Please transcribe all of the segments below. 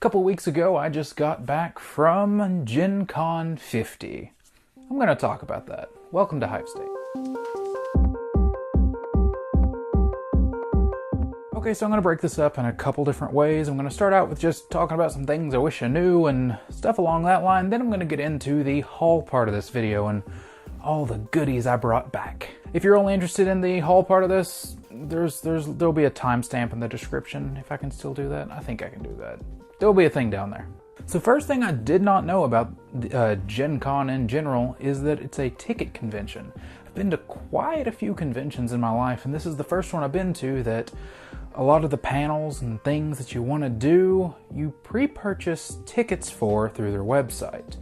couple weeks ago, I just got back from Gen Con 50. I'm going to talk about that. Welcome to Hype State. Okay, so I'm going to break this up in a couple different ways. I'm going to start out with just talking about some things I wish I knew and stuff along that line. Then I'm going to get into the haul part of this video and all the goodies I brought back. If you're only interested in the haul part of this, there'll be a timestamp in the description. If I can still do that, I think I can do that. There'll be a thing down there. So first thing I did not know about Gen Con in general is that it's a ticket convention. I've been to quite a few conventions in my life, and this is the first one I've been to that a lot of the panels and things that you want to do, you pre-purchase tickets for through their website.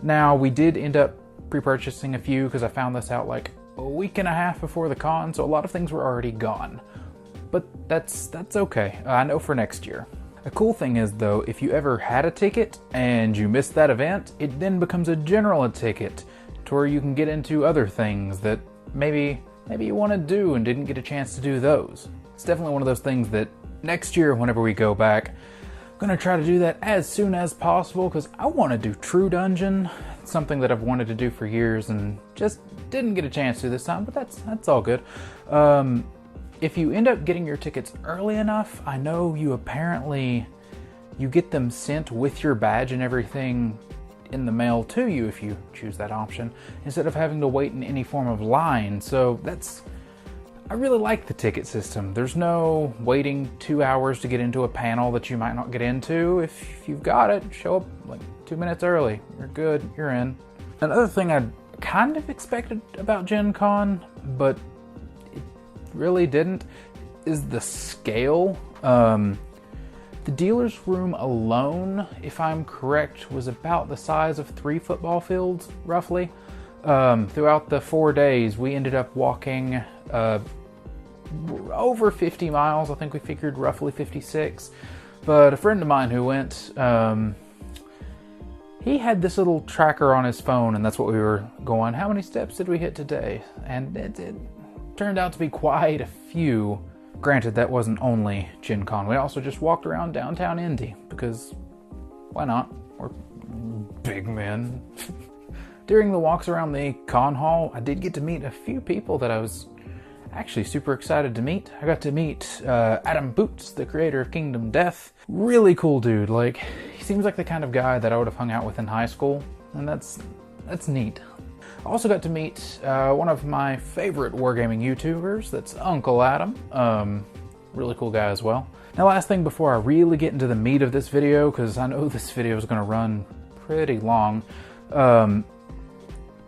Now, we did end up pre-purchasing a few because I found this out like a week and a half before the con, so a lot of things were already gone. But that's okay. I know for next year. A cool thing is though, if you ever had a ticket and you missed that event, it then becomes a general ticket to where you can get into other things that maybe you want to do and didn't get a chance to do those. It's definitely one of those things that next year, whenever we go back, I'm going to try to do that as soon as possible because I want to do True Dungeon. It's something that I've wanted to do for years and just didn't get a chance to this time, but that's all good. If you end up getting your tickets early enough, I know you get them sent with your badge and everything in the mail to you if you choose that option, instead of having to wait in any form of line. So I really like the ticket system. There's no waiting 2 hours to get into a panel that you might not get into. If you've got it, show up like 2 minutes early. You're good, you're in. Another thing I kind of expected about Gen Con, but really didn't, is the scale. The dealer's room alone, if I'm correct, was about the size of 3 football fields, roughly. Throughout the 4 days, we ended up walking over 50 miles. I think we figured roughly 56. But a friend of mine who went, he had this little tracker on his phone, and that's what we were going, how many steps did we hit today? And it turned out to be quite a few. Granted, that wasn't only Gen Con. We also just walked around downtown Indy, because why not? We're big men. During the walks around the con hall, I did get to meet a few people that I was actually super excited to meet. I got to meet Adam Boots, the creator of Kingdom Death. Really cool dude. Like, he seems like the kind of guy that I would have hung out with in high school, and that's neat. I also got to meet one of my favorite wargaming YouTubers, that's Uncle Adam. Really cool guy as well. Now, last thing before I really get into the meat of this video, because I know this video is going to run pretty long.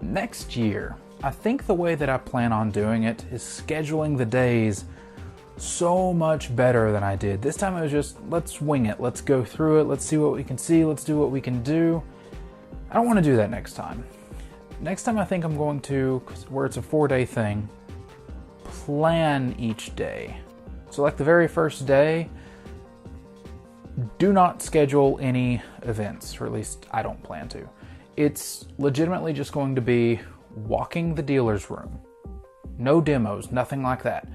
Next year, I think the way that I plan on doing it is scheduling the days so much better than I did. This time it was just, let's wing it, let's go through it, let's see what we can see, let's do what we can do. I don't want to do that next time. Next time I think I'm going to, where it's a 4-day thing, plan each day. So like the very first day, do not schedule any events, or at least I don't plan to. It's legitimately just going to be walking the dealer's room. No demos, nothing like that.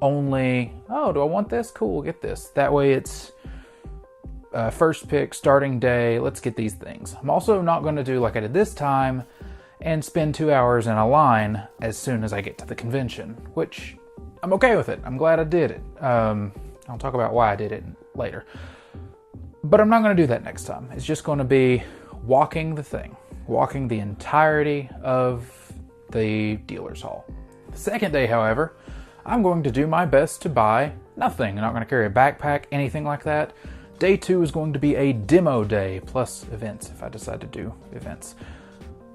Only, oh, do I want this? Cool, get this. That way it's first pick, starting day, let's get these things. I'm also not going to do like I did this time and spend 2 hours in a line as soon as I get to the convention, which I'm okay with it. I'm glad I did it. I'll talk about why I did it later. But I'm not going to do that next time. It's just going to be walking the thing, walking the entirety of the dealer's hall. The second day, however, I'm going to do my best to buy nothing. I'm not going to carry a backpack, anything like that. Day 2 is going to be a demo day, plus events, if I decide to do events.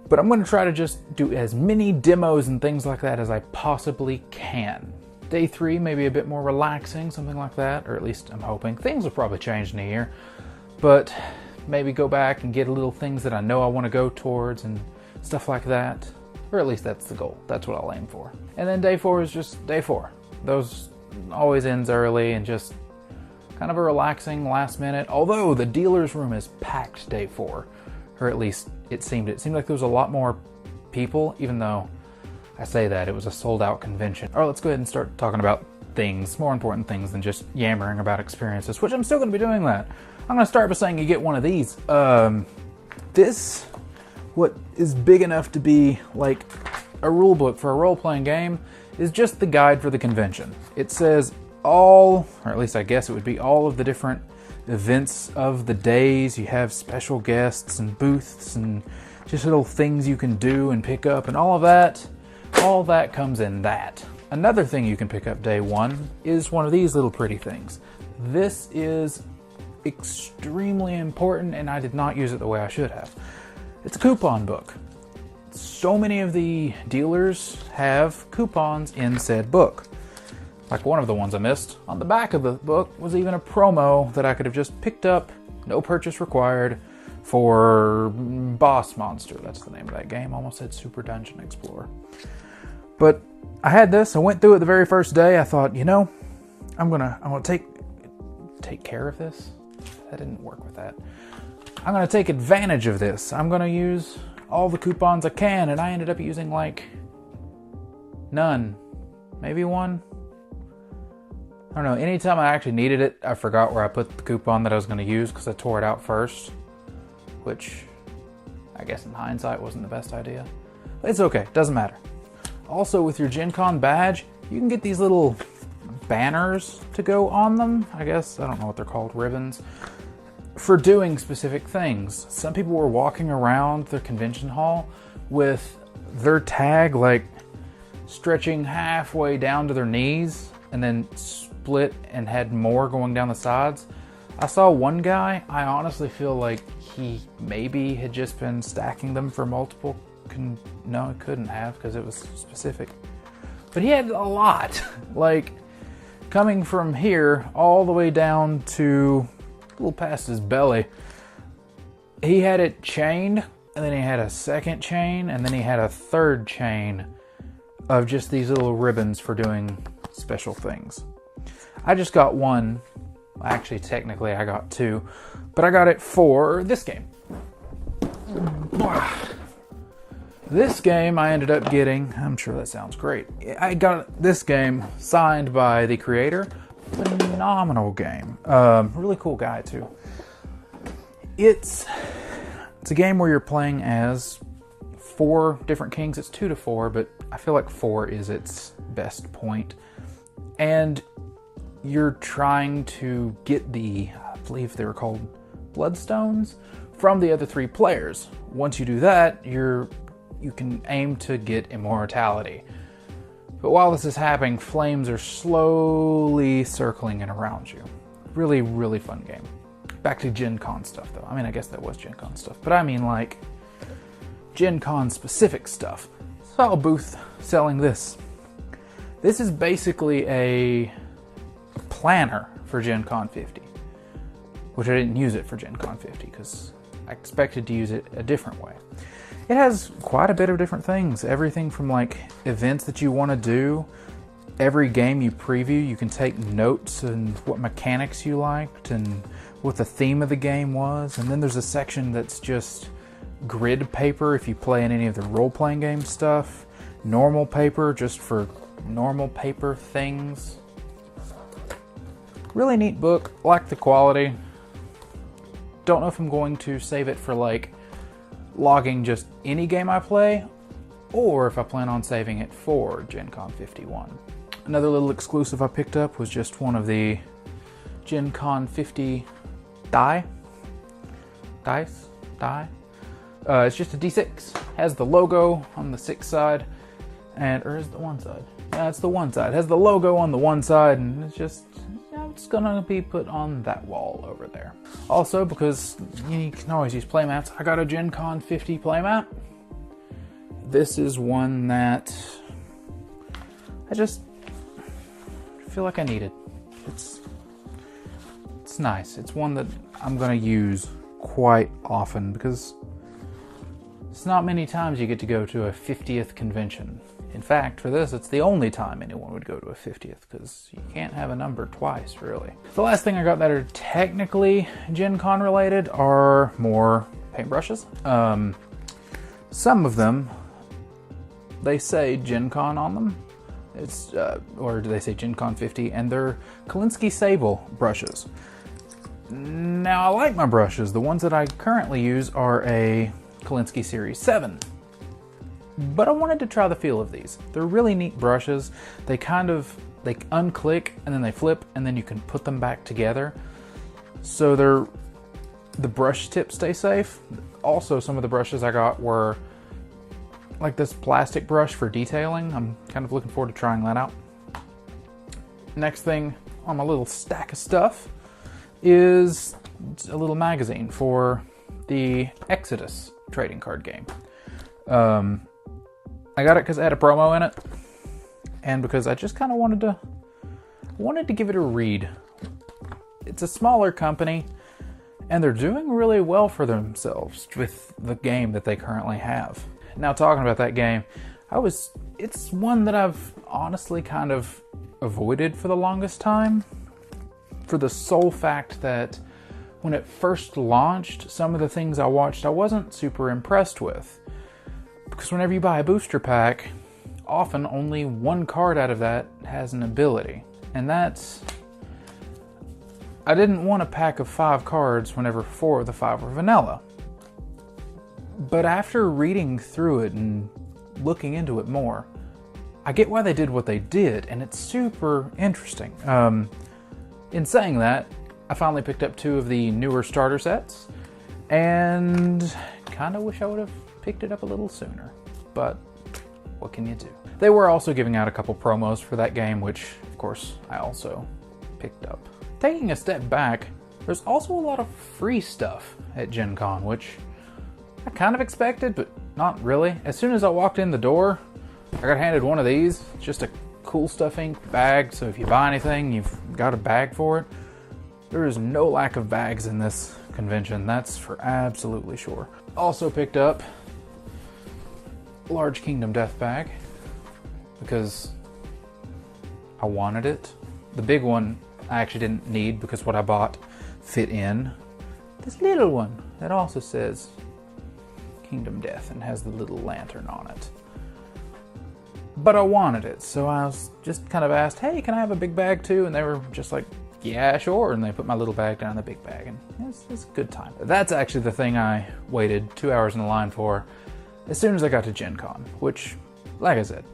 But I'm going to try to just do as many demos and things like that as I possibly can. Day 3 may be a bit more relaxing, something like that, or at least I'm hoping. Things will probably change in a year, but maybe go back and get little things that I know I want to go towards and stuff like that. Or at least that's the goal. That's what I'll aim for. And then day 4 is just day 4. Those always ends early and just kind of a relaxing last minute. Although the dealer's room is packed day 4. Or at least it seemed like there was a lot more people, even though I say that it was a sold out convention. All right, let's go ahead and start talking about things, more important things than just yammering about experiences, which I'm still going to be doing that. I'm going to start by saying you get one of these. This, what is big enough to be like a rule book for a role-playing game, is just the guide for the convention. It says all, or at least I guess it would be all of the different events of the days. You have special guests and booths and just little things you can do and pick up and all of that. All that comes in that. Another thing you can pick up day one is one of these little pretty things. This is extremely important, and I did not use it the way I should have. It's a coupon book. So many of the dealers have coupons in said book. Like one of the ones I missed, on the back of the book was even a promo that I could have just picked up, no purchase required, for Boss Monster. That's the name of that game. Almost said Super Dungeon Explorer. But I had this, I went through it the very first day. I thought, you know, I'm gonna take care of this. That didn't work with that. I'm gonna take advantage of this. I'm gonna use all the coupons I can, and I ended up using like none, maybe one. I don't know, anytime I actually needed it, I forgot where I put the coupon that I was going to use because I tore it out first, which I guess in hindsight wasn't the best idea. But it's okay, doesn't matter. Also, with your Gen Con badge, you can get these little banners to go on them. I guess, I don't know what they're called, ribbons, for doing specific things. Some people were walking around the convention hall with their tag like stretching halfway down to their knees and then split and had more going down the sides. I saw one guy, I honestly feel like he maybe had just been stacking them for multiple, no, he couldn't have because it was specific. But he had a lot, like coming from here all the way down to a little past his belly. He had it chained, and then he had a second chain, and then he had a third chain of just these little ribbons for doing special things. I just got one. Actually, technically, I got two, but I got it for this game. This game I ended up getting, I'm sure that sounds great. I got this game signed by the creator. Phenomenal game. Really cool guy, too. It's a game where you're playing as 4 different kings. It's 2 to 4, but I feel like 4 is its best point. And you're trying to get the, I believe they were called Bloodstones, from the other 3 players. Once you do that, you can aim to get immortality. But while this is happening, flames are slowly circling in around you. Really, really fun game. Back to Gen Con stuff, though. I mean, I guess that was Gen Con stuff, but I mean, like, Gen Con specific stuff. Saw a booth selling this. This is basically a planner for Gen Con 50, which I didn't use it for Gen Con 50 because I expected to use it a different way. It has quite a bit of different things, everything from like events that you want to do. Every game you preview, you can take notes and what mechanics you liked and what the theme of the game was. And then there's a section that's just grid paper if you play in any of the role-playing game stuff. Normal paper just for normal paper things. Really neat book, like the quality. Don't know if I'm going to save it for like logging just any game I play, or if I plan on saving it for Gen Con 51. Another little exclusive I picked up was just one of the Gen Con 50 dice. It's just a D6. Has the logo on the 6 side, or is it the 1 side? Yeah, it's the 1 side. It has the logo on the 1 side, and it's gonna be put on that wall over there. Also, because you can always use playmats, I got a Gen Con 50 playmat. This is one that I just feel like I needed. It's nice. It's one that I'm gonna use quite often because it's not many times you get to go to a 50th convention. In fact, for this, it's the only time anyone would go to a 50th, because you can't have a number twice, really. The last thing I got that are technically Gen Con related are more paintbrushes. Some of them, they say Gen Con on them, It's, or do they say Gen Con 50? And they're Kolinsky Sable brushes. Now, I like my brushes. The ones that I currently use are a Kolinsky Series 7. But I wanted to try the feel of these. They're really neat brushes. They unclick and then they flip and then you can put them back together. So the brush tips stay safe. Also, some of the brushes I got were like this plastic brush for detailing. I'm kind of looking forward to trying that out. Next thing on my little stack of stuff is a little magazine for the Exodus trading card game. I got it because it had a promo in it, and because I just kind of wanted to give it a read. It's a smaller company, and they're doing really well for themselves with the game that they currently have. Now, talking about that game, it's one that I've honestly kind of avoided for the longest time, for the sole fact that when it first launched, some of the things I watched I wasn't super impressed with. Because whenever you buy a booster pack, often only one card out of that has an ability. And I didn't want a pack of 5 cards whenever 4 of the 5 were vanilla. But after reading through it and looking into it more, I get why they did what they did, and it's super interesting. In saying that, I finally picked up 2 of the newer starter sets, and kind of wish I would have picked it up a little sooner. But what can you do? They were also giving out a couple promos for that game, which, of course, I also picked up. Taking a step back, there's also a lot of free stuff at Gen Con, which I kind of expected, but not really. As soon as I walked in the door, I got handed one of these. It's just a Cool Stuff Inc. bag, so if you buy anything, you've got a bag for it. There is no lack of bags in this convention, that's for absolutely sure. Also picked up a large Kingdom Death bag, because I wanted it. The big one I actually didn't need because what I bought fit in. This little one that also says Kingdom Death and has the little lantern on it. But I wanted it, so I was just kind of asked, hey, can I have a big bag too? And they were just like, yeah, sure. And they put my little bag down in the big bag, and it's a good time. That's actually the thing I waited 2 hours in the line for as soon as I got to Gen Con, which, like I said,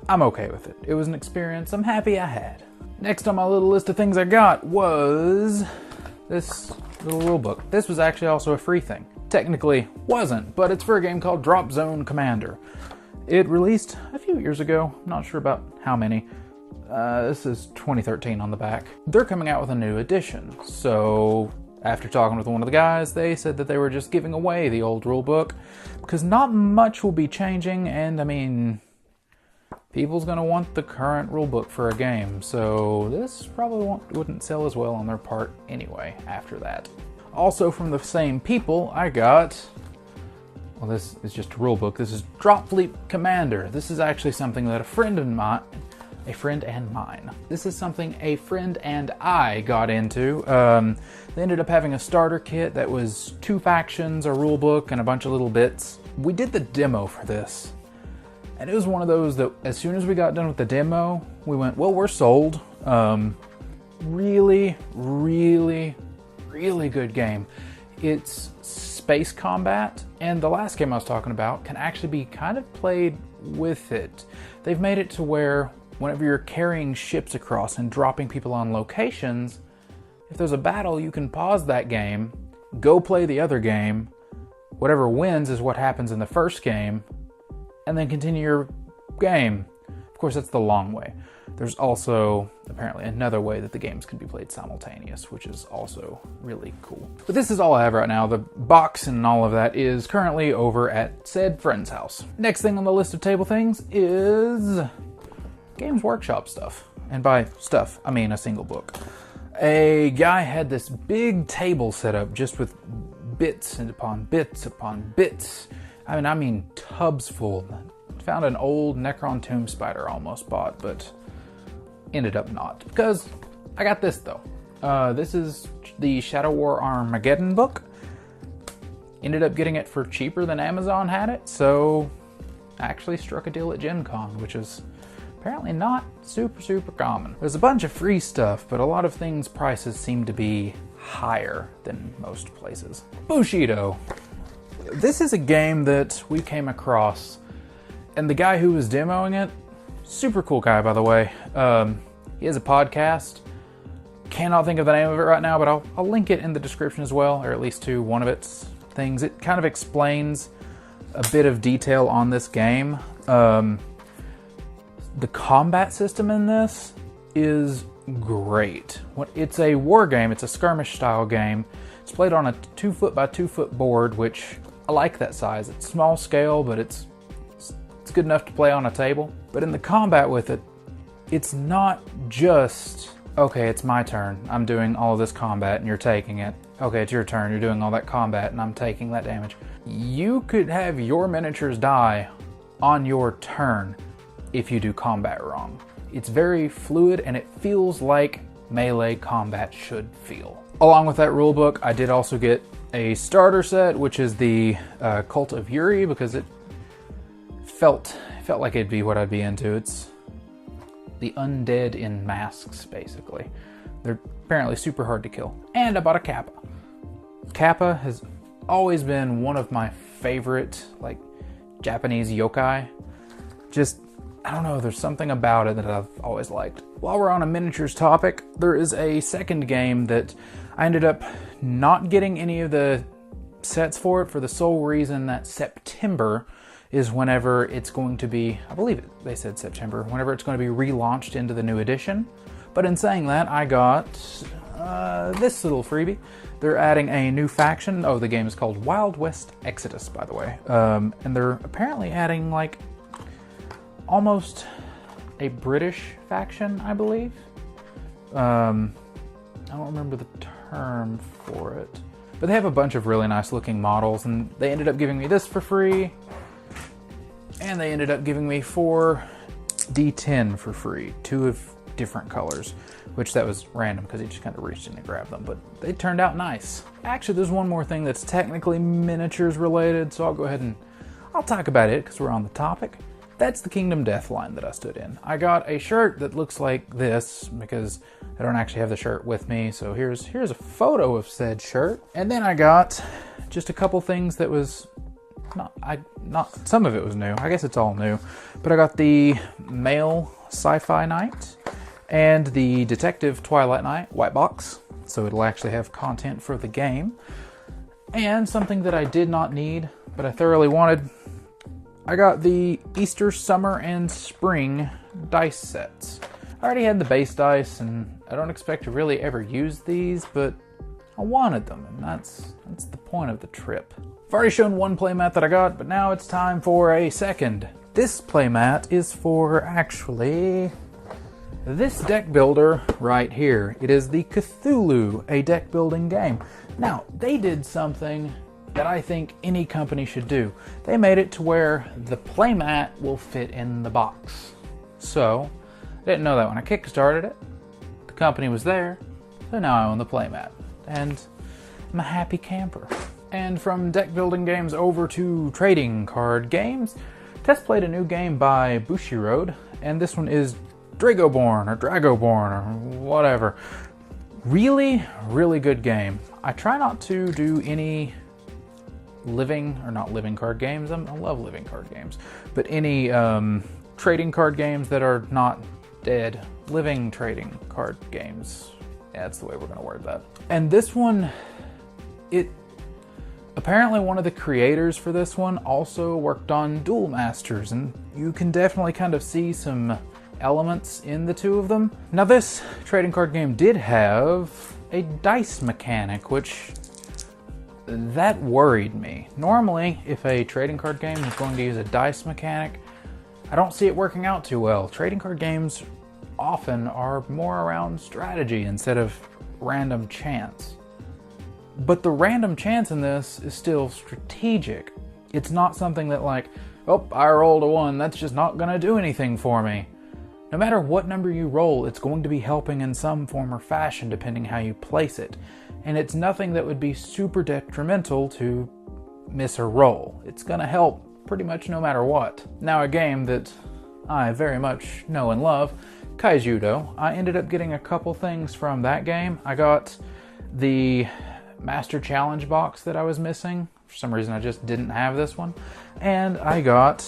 I'm okay with it. It was an experience I'm happy I had. Next on my little list of things I got was this little rulebook. This was actually also a free thing. Technically wasn't, but it's for a game called Drop Zone Commander. It released a few years ago, I'm not sure about how many. This is 2013 on the back. They're coming out with a new edition, so after talking with one of the guys, they said that they were just giving away the old rulebook, because not much will be changing, and I mean, people's gonna want the current rulebook for a game, so this probably wouldn't sell as well on their part anyway after that. Also from the same people, I got, well, this is just a rulebook. This is Dropfleet Commander. This is actually something that a friend and mine. This is something a friend and I got into. They ended up having a starter kit that was 2 factions, a rulebook, and a bunch of little bits. We did the demo for this, and it was one of those that as soon as we got done with the demo, we went, well, we're sold. Really, really, really good game. It's space combat, and the last game I was talking about can actually be kind of played with it. They've made it to where whenever you're carrying ships across and dropping people on locations, if there's a battle, you can pause that game, go play the other game, whatever wins is what happens in the first game, and then continue your game. Of course, that's the long way. There's also apparently another way that the games can be played simultaneous, which is also really cool. But this is all I have right now. The box and all of that is currently over at said friend's house. Next thing on the list of table things is Games Workshop stuff. And by stuff, I mean a single book. A guy had this big table set up just with bits upon bits upon bits. I mean tubs full. Found an old Necron Tomb Spider I almost bought, but ended up not. Because I got this though. This is the Shadow War Armageddon book. Ended up getting it for cheaper than Amazon had it, so I actually struck a deal at Gen Con, which is apparently not super common. There's a bunch of free stuff, but a lot of things' prices seem to be higher than most places. Bushido. This is a game that we came across, and the guy who was demoing it, super cool guy, by the way. He has a podcast. Cannot think of the name of it right now, but I'll link it in the description as well, or at least to one of its things. It kind of explains a bit of detail on this game. The combat system in this is great. It's a war game. It's a skirmish style game. It's played on a 2-foot by 2-foot board, which I like that size. It's small scale, but it's good enough to play on a table. But in the combat with it, it's not just, okay, it's my turn. I'm doing all of this combat and you're taking it. Okay, it's your turn. You're doing all that combat and I'm taking that damage. You could have your miniatures die on your turn if you do combat wrong. It's very fluid and it feels like melee combat should feel. Along with that rulebook, I did also get a starter set, which is the Cult of Yuri, because it felt like it'd be what I'd be into. It's the undead in masks, basically. They're apparently super hard to kill. And I bought a Kappa. Kappa has always been one of my favorite, like, Japanese yokai. Just, I don't know, there's something about it that I've always liked. While we're on a miniatures topic, there is a second game that I ended up not getting any of the sets for it for the sole reason that September is whenever it's going to be, I believe they said September, whenever it's going to be relaunched into the new edition. But in saying that, I got this little freebie. They're adding a new faction. Oh, the game is called Wild West Exodus, by the way. And they're apparently adding, like, almost a British faction, I believe. I don't remember the term for it. But they have a bunch of really nice looking models, and they ended up giving me this for free. And they ended up giving me 4 D10 for free, 2 of different colors, which that was random because he just kind of reached in and grabbed them, but they turned out nice. Actually, there's one more thing that's technically miniatures related, so I'll go ahead and I'll talk about it because we're on the topic. That's the Kingdom Death line that I stood in. I got a shirt that looks like this because I don't actually have the shirt with me, so here's a photo of said shirt. And then I got just a couple things that was not some of it was new. I guess it's all new. But I got the Male Sci-Fi Knight and the Detective Twilight Knight white box, so it'll actually have content for the game. And something that I did not need, but I thoroughly wanted, I got the Easter, Summer, and Spring dice sets. I already had the base dice, and I don't expect to really ever use these, but I wanted them, and that's the point of the trip. I've already shown one playmat that I got, but now it's time for a second. This playmat is for, actually, this deck builder right here. It is the Cthulhu, a deck building game. Now, they did something that I think any company should do. They made it to where the playmat will fit in the box. So, I didn't know that when I kickstarted it. The company was there, so now I own the playmat. And I'm a happy camper. And from deck building games over to trading card games, Tess played a new game by Bushiroad, and this one is Dragoborn or Dragoborn or whatever. Really, really good game. I try not to do any not living card games. I love living card games, but any trading card games that are not dead. Living trading card games. Yeah, that's the way we're going to word that. And this one, apparently one of the creators for this one also worked on Duel Masters, and you can definitely kind of see some elements in the two of them. Now this trading card game did have a dice mechanic, which that worried me. Normally, if a trading card game is going to use a dice mechanic, I don't see it working out too well. Trading card games often are more around strategy instead of random chance. But the random chance in this is still strategic. It's not something that like, oh, I rolled a 1, that's just not gonna do anything for me. No matter what number you roll, it's going to be helping in some form or fashion depending how you place it. And it's nothing that would be super detrimental to miss a roll. It's gonna help pretty much no matter what. Now a game that I very much know and love, Kaijudo. I ended up getting a couple things from that game. I got the Master Challenge box that I was missing. For some reason I just didn't have this one. And I got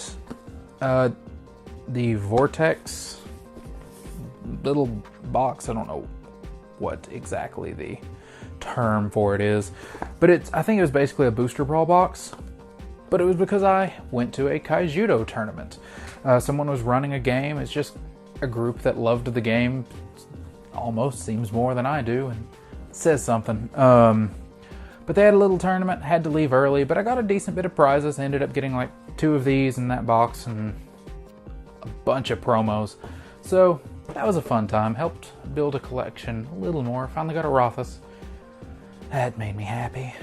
the Vortex little box. I don't know what exactly the term for it is, but I think it was basically a Booster Brawl box. But it was because I went to a Kaijudo tournament. Someone was running a game. It's just a group that loved the game. Almost seems more than I do, and says something. But they had a little tournament, had to leave early, but I got a decent bit of prizes. I ended up getting like 2 of these in that box and a bunch of promos. So that was a fun time. Helped build a collection a little more. Finally got a Rothus. That made me happy.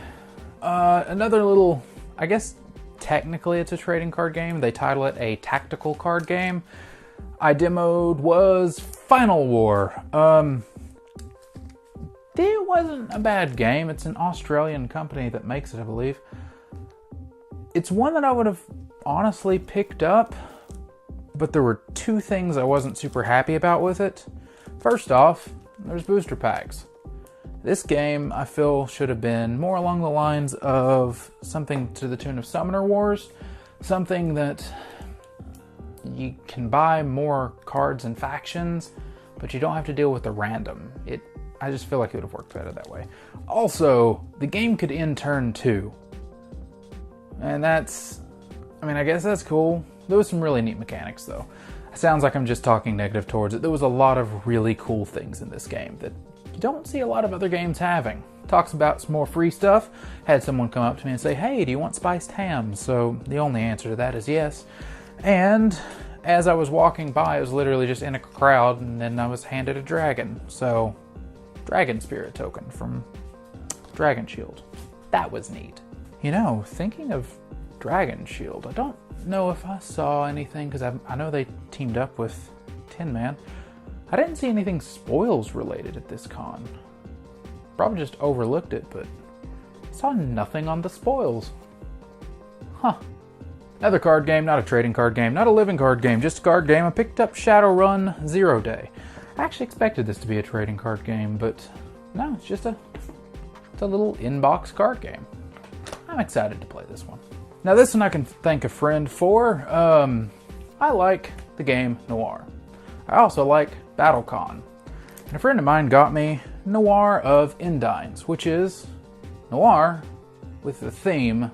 Another little, I guess technically it's a trading card game. They title it a tactical card game. I demoed was Final War. It wasn't a bad game. It's an Australian company that makes it, I believe. It's one that I would have honestly picked up, but there were 2 things I wasn't super happy about with it. First off, there's booster packs. This game, I feel, should have been more along the lines of something to the tune of Summoner Wars. Something that you can buy more cards and factions, but you don't have to deal with the random. I just feel like it would have worked better that way. Also, the game could end turn 2. And I guess that's cool. There was some really neat mechanics, though. It sounds like I'm just talking negative towards it. There was a lot of really cool things in this game that you don't see a lot of other games having. Talks about some more free stuff. Had someone come up to me and say, "Hey, do you want spiced ham?" So the only answer to that is yes. And as I was walking by, I was literally just in a crowd, and then I was handed a dragon. So, dragon spirit token from Dragon Shield. That was neat. You know, thinking of Dragon Shield, I don't know if I saw anything, because I know they teamed up with Tin Man. I didn't see anything spoils related at this con. Probably just overlooked it, but I saw nothing on the spoils. Huh. Another card game, not a trading card game, not a living card game, just a card game. I picked up Shadowrun Zero Day. I actually expected this to be a trading card game, but no, it's just a little in-box card game. I'm excited to play this one. Now this one I can thank a friend for. I like the game Noir. I also like BattleCon. And a friend of mine got me Noir of Endines, which is Noir with the theme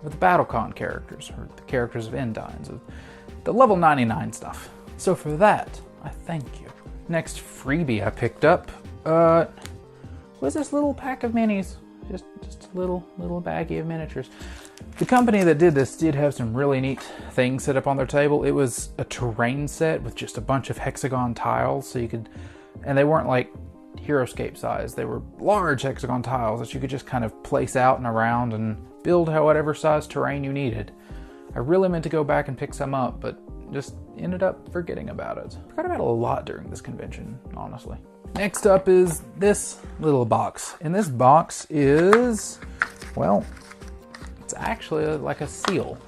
of the BattleCon characters, or the characters of Endines, of the level 99 stuff. So for that, I thank you. Next freebie I picked up was this little pack of minis. Just a little baggie of miniatures. The company that did this did have some really neat things set up on their table. It was a terrain set with just a bunch of hexagon tiles, so you could, and they weren't like HeroScape size. They were large hexagon tiles that you could just kind of place out and around and build whatever size terrain you needed. I really meant to go back and pick some up, but just ended up forgetting about it. Forgot about it a lot during this convention, honestly. Next up is this little box. And this box is, well, it's actually like a seal.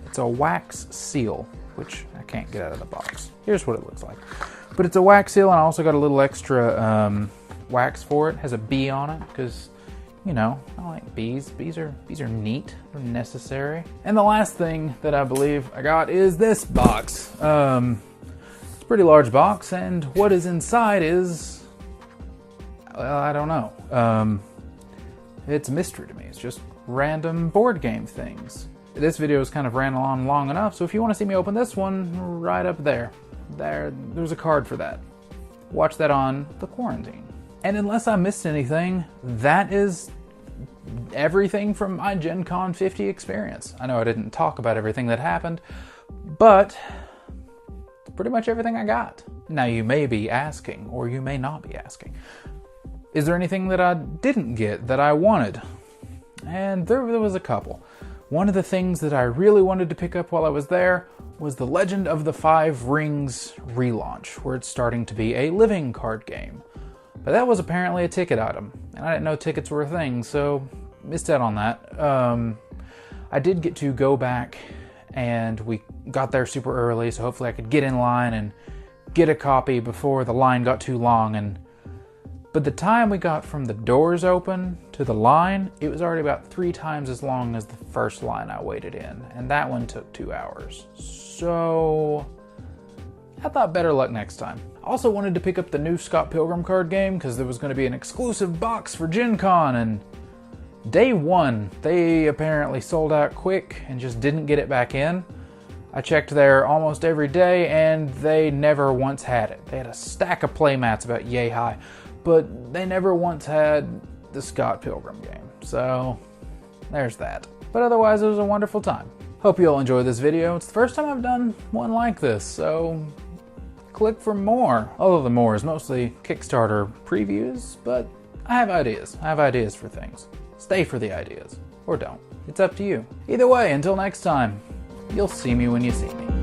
It's a wax seal, which I can't get out of the box. Here's what it looks like. But it's a wax seal, and I also got a little extra wax for it. It has a bee on it, because, you know, I like bees. Bees are neat. They're necessary. And the last thing that I believe I got is this box. It's a pretty large box, and what is inside is, well, I don't know. It's a mystery to me. It's just random board game things. This video has kind of ran on long enough, so if you want to see me open this one, right up there. There's a card for that. Watch that on The Quarantine. And unless I missed anything, that is everything from my Gen Con 50 experience. I know I didn't talk about everything that happened, but it's pretty much everything I got. Now you may be asking, or you may not be asking, is there anything that I didn't get that I wanted? And there was a couple. One of the things that I really wanted to pick up while I was there was the Legend of the Five Rings relaunch, where it's starting to be a living card game. But that was apparently a ticket item, and I didn't know tickets were a thing, so missed out on that. I did get to go back and we got there super early, so hopefully I could get in line and get a copy before the line got too long. But the time we got from the doors open to the line, it was already about 3 times as long as the first line I waited in, and that one took 2 hours. So I thought better luck next time. I also wanted to pick up the new Scott Pilgrim card game because there was going to be an exclusive box for Gen Con, and day 1, they apparently sold out quick and just didn't get it back in. I checked there almost every day and they never once had it. They had a stack of playmats about yay high, but they never once had the Scott Pilgrim game. So there's that. But otherwise, it was a wonderful time. Hope you all enjoyed this video. It's the first time I've done one like this, so click for more. Although the more is mostly Kickstarter previews, but I have ideas. I have ideas for things. Stay for the ideas. Or don't. It's up to you. Either way, until next time, you'll see me when you see me.